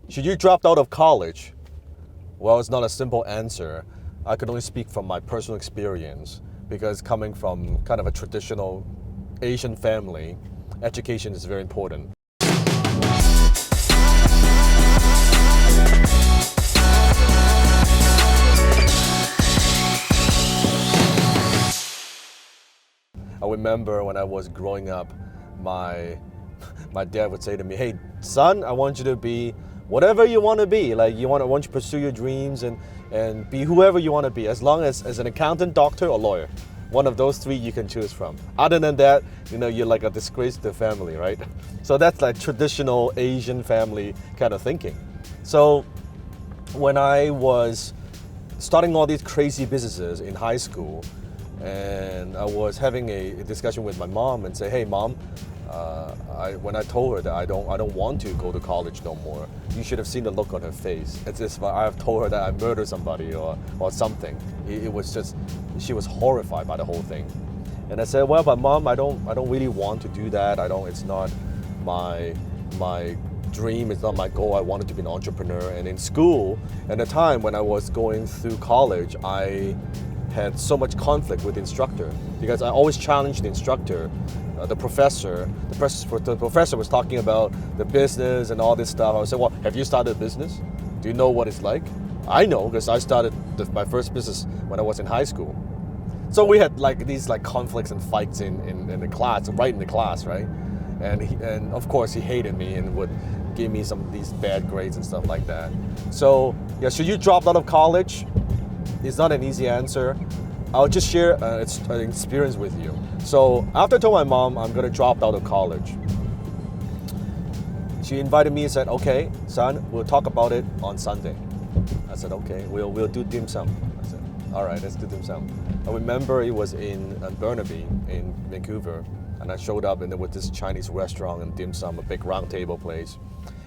Should you drop out of college? Well, it's not a simple answer. I could only speak from my personal experience because coming from kind of a traditional Asian family, education is very important. I remember when I was growing up, my dad would say to me, "Hey, son, I want you to be whatever you want to be. Like I want you to pursue your dreams and be whoever you want to be, as long as an accountant, doctor, or lawyer. One of those three you can choose from. Other than that, you're like a disgrace to the family, right?" So that's like traditional Asian family kind of thinking. So when I was starting all these crazy businesses in high school, and I was having a discussion with my mom and say, "Hey, mom, when I told her that I don't want to go to college no more, you should have seen the look on her face. It's as if I have told her that I murdered somebody or something. It was just, she was horrified by the whole thing. And I said, "Well, but mom, I don't really want to do that. It's not my dream. It's not my goal. I wanted to be an entrepreneur." And in school, at the time when I was going through college, I had so much conflict with the instructor because I always challenged the instructor. The professor was talking about the business and all this stuff. I would say, "Well, have you started a business? Do you know what it's like?" "I know, because I started my first business when I was in high school." So we had like these like conflicts and fights in the class, right in the class, right? And of course he hated me and would give me some of these bad grades and stuff like that. So yeah, should you drop out of college? It's not an easy answer. I'll just share an experience with you. So after I told my mom I'm going to drop out of college, she invited me and said, "Okay, son, we'll talk about it on Sunday." I said, "Okay, we'll do dim sum." I said, "All right, let's do dim sum." I remember it was in Burnaby in Vancouver, and I showed up and there was this Chinese restaurant and dim sum, a big round table place.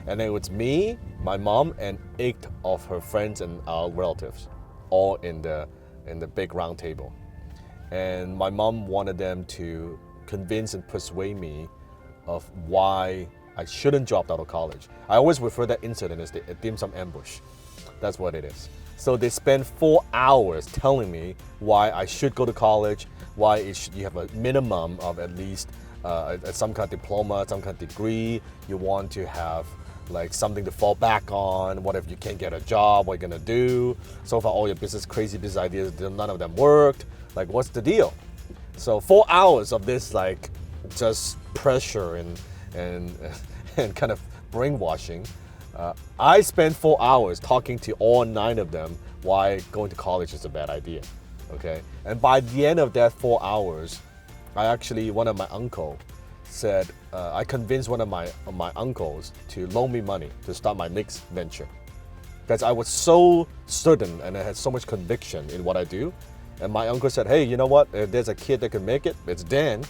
And it was me, my mom, and 8 of her friends and our relatives, all in the big round table. And my mom wanted them to convince and persuade me of why I shouldn't drop out of college. I always refer that incident as the dim sum ambush. That's what it is. So they spent 4 hours telling me why I should go to college, why you have a minimum of at least some kind of diploma, some kind of degree. You want to have like something to fall back on. What if you can't get a job? What are you gonna do? So far, all your crazy business ideas, none of them worked. Like, what's the deal? So 4 hours of this like just pressure and kind of brainwashing. I spent 4 hours talking to all 9 of them why going to college is a bad idea. Okay, and by the end of that 4 hours, one of my uncle said, I convinced one of my uncles to loan me money to start my next venture. Because I was so certain and I had so much conviction in what I do. And my uncle said, "Hey, you know what? If there's a kid that can make it, it's Dan.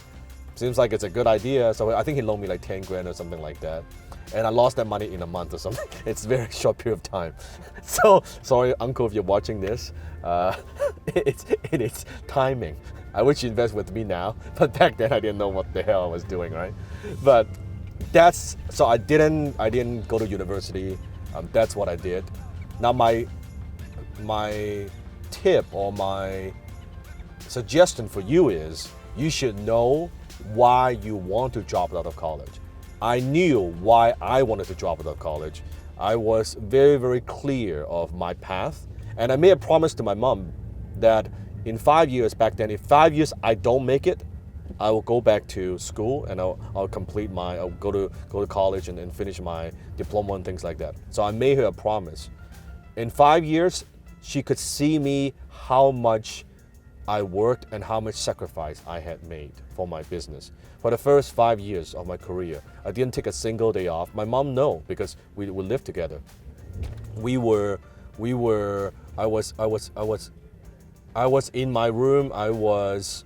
Seems like it's a good idea." So I think he loaned me like 10 grand or something like that. And I lost that money in a month or something. It's a very short period of time. So sorry, uncle, if you're watching this. It's timing. I wish you invest with me now, but back then I didn't know what the hell I was doing, right? But so I didn't go to university. That's what I did. Now my tip or my suggestion for you is you should know why you want to drop out of college. I knew why I wanted to drop out of college. I was very, very clear of my path, and I made a promise to my mom that in 5 years back then, if 5 years I don't make it, I will go back to school and I'll go to college and finish my diploma and things like that. So I made her a promise. In 5 years, she could see me how much I worked and how much sacrifice I had made for my business. For the first 5 years of my career, I didn't take a single day off. My mom knows because we lived together. I was in my room. I was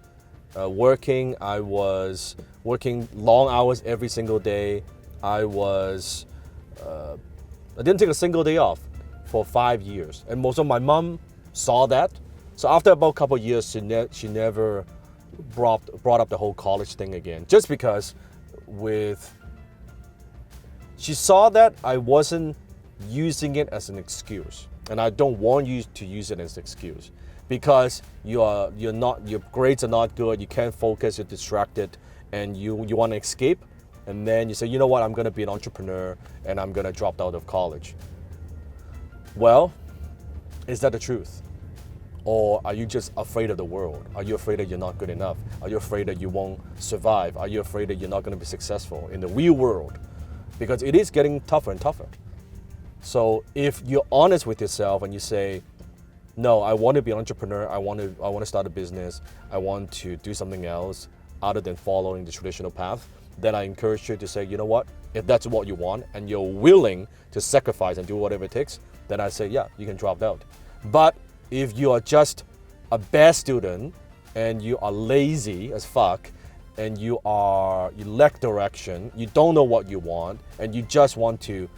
working. I was working long hours every single day. I didn't take a single day off for 5 years. And most of my mom saw that. So after about a couple of years, she never brought up the whole college thing again. Just because she saw that I wasn't using it as an excuse. And I don't want you to use it as an excuse because your grades are not good, you can't focus, you're distracted, and you want to escape, and then you say, you know what, I'm going to be an entrepreneur and I'm going to drop out of college. Well, is that the truth? Or are you just afraid of the world? Are you afraid that you're not good enough? Are you afraid that you won't survive? Are you afraid that you're not going to be successful in the real world? Because it is getting tougher and tougher. So if you're honest with yourself and you say, no, I want to be an entrepreneur, I want to start a business, I want to do something else other than following the traditional path, then I encourage you to say, you know what, if that's what you want and you're willing to sacrifice and do whatever it takes, then I say, yeah, you can drop out. But if you are just a bad student and you are lazy as fuck and you lack direction, you don't know what you want, and you just want to,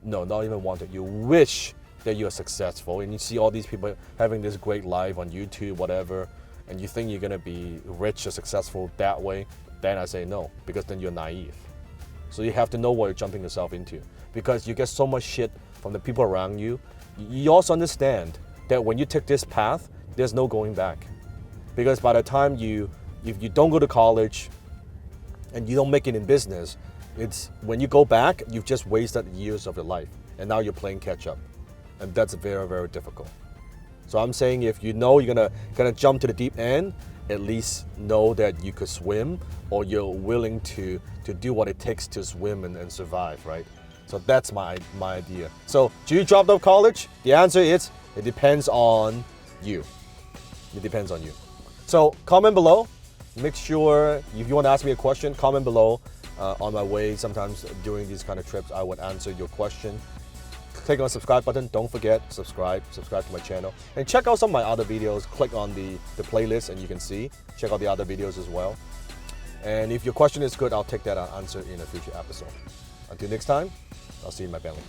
no, not even want it, you wish that you are successful, and you see all these people having this great life on YouTube, whatever, and you think you're gonna be rich or successful that way, then I say no, because then you're naive. So you have to know what you're jumping yourself into, because you get so much shit from the people around you. You also understand that when you take this path, there's no going back. Because by the time if you don't go to college and you don't make it in business, it's when you go back, you've just wasted years of your life, and now you're playing catch up. And that's very, very difficult. So I'm saying if you know you're gonna jump to the deep end, at least know that you could swim, or you're willing to do what it takes to swim and survive, right? So that's my idea. So do you drop out of college? The answer is, it depends on you. It depends on you. So comment below. Make sure if you want to ask me a question, comment below. On my way, sometimes during these kind of trips, I would answer your question. Click on the subscribe button. Don't forget, subscribe to my channel. And check out some of my other videos. Click on the playlist and you can see. Check out the other videos as well. And if your question is good, I'll take that answer in a future episode. Until next time, I'll see you in my Bentley.